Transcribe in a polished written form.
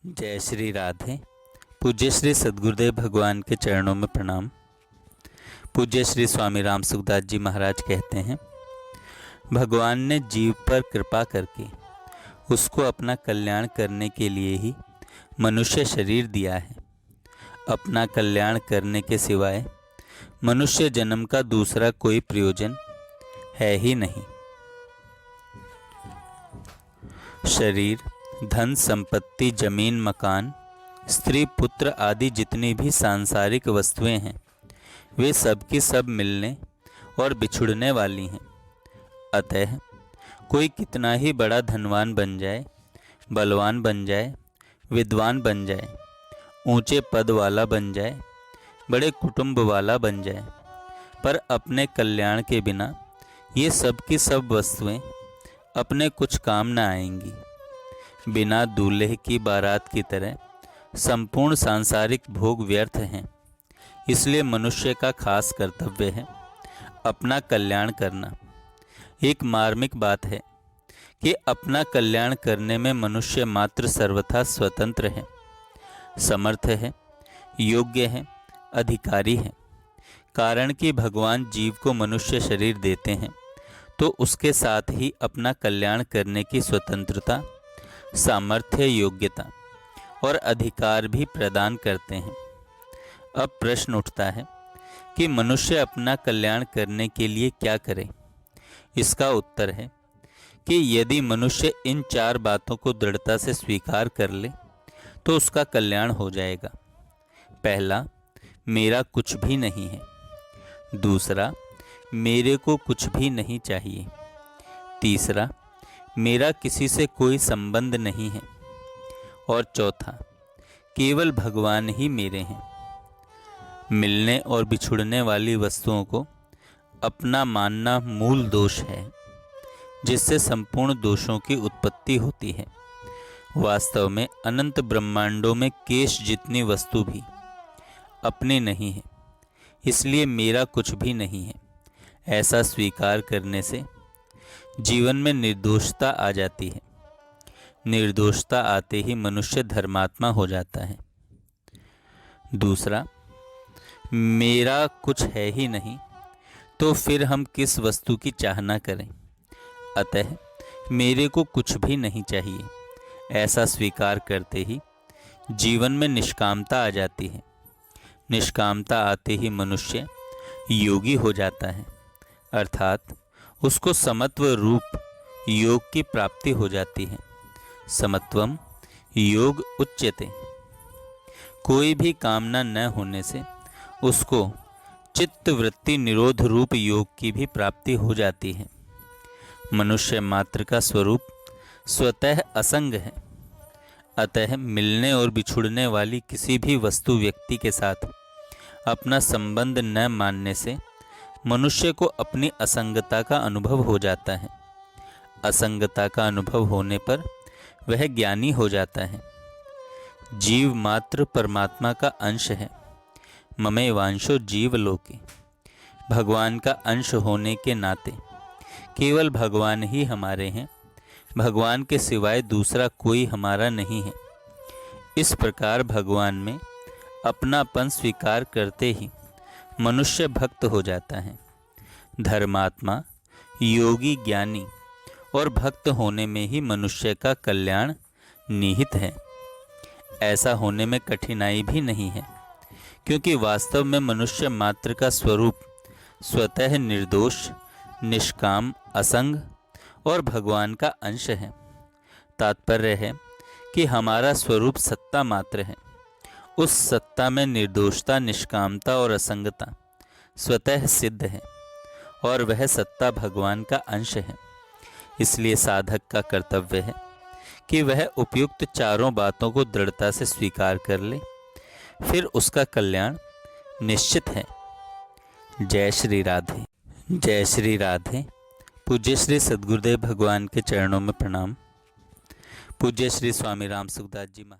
जय श्री राधे। पूज्य श्री सद्गुरुदेव भगवान के चरणों में प्रणाम। पूज्य श्री स्वामी राम सुखदास जी महाराज कहते हैं, भगवान ने जीव पर कृपा करके उसको अपना कल्याण करने के लिए ही मनुष्य शरीर दिया है। अपना कल्याण करने के सिवाय मनुष्य जन्म का दूसरा कोई प्रयोजन है ही नहीं। शरीर, धन संपत्ति, जमीन, मकान, स्त्री, पुत्र आदि जितनी भी सांसारिक वस्तुएं हैं, वे सब की सब मिलने और बिछुड़ने वाली हैं। अतः कोई कितना ही बड़ा धनवान बन जाए, बलवान बन जाए, विद्वान बन जाए, ऊंचे पद वाला बन जाए, बड़े कुटुंब वाला बन जाए, पर अपने कल्याण के बिना ये सब की सब वस्तुएं अपने कुछ काम न आएंगी। बिना दूल्हे की बारात की तरह संपूर्ण सांसारिक भोग व्यर्थ हैं। इसलिए मनुष्य का खास कर्तव्य है अपना कल्याण करना। एक मार्मिक बात है कि अपना कल्याण करने में मनुष्य मात्र सर्वथा स्वतंत्र है, समर्थ है, योग्य है, अधिकारी है। कारण कि भगवान जीव को मनुष्य शरीर देते हैं तो उसके साथ ही अपना कल्याण करने की स्वतंत्रता, सामर्थ्य, योग्यता और अधिकार भी प्रदान करते हैं। अब प्रश्न उठता है कि मनुष्य अपना कल्याण करने के लिए क्या करे। इसका उत्तर है कि यदि मनुष्य इन चार बातों को दृढ़ता से स्वीकार कर ले तो उसका कल्याण हो जाएगा। पहला, मेरा कुछ भी नहीं है। दूसरा, मेरे को कुछ भी नहीं चाहिए। तीसरा, मेरा किसी से कोई संबंध नहीं है। और चौथा, केवल भगवान ही मेरे हैं। मिलने और बिछुड़ने वाली वस्तुओं को अपना मानना मूल दोष है, जिससे संपूर्ण दोषों की उत्पत्ति होती है। वास्तव में अनंत ब्रह्मांडों में केश जितनी वस्तु भी अपनी नहीं है, इसलिए मेरा कुछ भी नहीं है। ऐसा स्वीकार करने से जीवन में निर्दोषता आ जाती है। निर्दोषता आते ही मनुष्य धर्मात्मा हो जाता है। दूसरा, मेरा कुछ है ही नहीं तो फिर हम किस वस्तु की चाहना करें। अतः मेरे को कुछ भी नहीं चाहिए, ऐसा स्वीकार करते ही जीवन में निष्कामता आ जाती है। निष्कामता आते ही मनुष्य योगी हो जाता है, अर्थात उसको समत्व रूप योग की प्राप्ति हो जाती है। समत्वम योग उच्यते। कोई भी कामना न होने से उसको चित्त वृत्ति निरोध रूप योग की भी प्राप्ति हो जाती है। मनुष्य मात्र का स्वरूप स्वतः असंग है। अतः मिलने और बिछुड़ने वाली किसी भी वस्तु व्यक्ति के साथ अपना संबंध न मानने से मनुष्य को अपनी असंगता का अनुभव हो जाता है। असंगता का अनुभव होने पर वह ज्ञानी हो जाता है। जीव मात्र परमात्मा का अंश है। ममेवांशो जीवलोके। भगवान का अंश होने के नाते केवल भगवान ही हमारे हैं। भगवान के सिवाय दूसरा कोई हमारा नहीं है। इस प्रकार भगवान में अपनापन स्वीकार करते ही मनुष्य भक्त हो जाता है। धर्मात्मा, योगी, ज्ञानी और भक्त होने में ही मनुष्य का कल्याण निहित है। ऐसा होने में कठिनाई भी नहीं है, क्योंकि वास्तव में मनुष्य मात्र का स्वरूप स्वतः निर्दोष, निष्काम, असंग और भगवान का अंश है। तात्पर्य है कि हमारा स्वरूप सत्ता मात्र है। उस सत्ता में निर्दोषता, निष्कामता और असंगता स्वतः सिद्ध है और वह सत्ता भगवान का अंश है। इसलिए साधक का कर्तव्य है कि वह उपयुक्त चारों बातों को दृढ़ता से स्वीकार कर ले, फिर उसका कल्याण निश्चित है। जय श्री राधे। जय श्री राधे। पूज्य श्री सद्गुरुदेव भगवान के चरणों में प्रणाम। पूज्य श्री स्वामी राम सुखदास जी महाराज।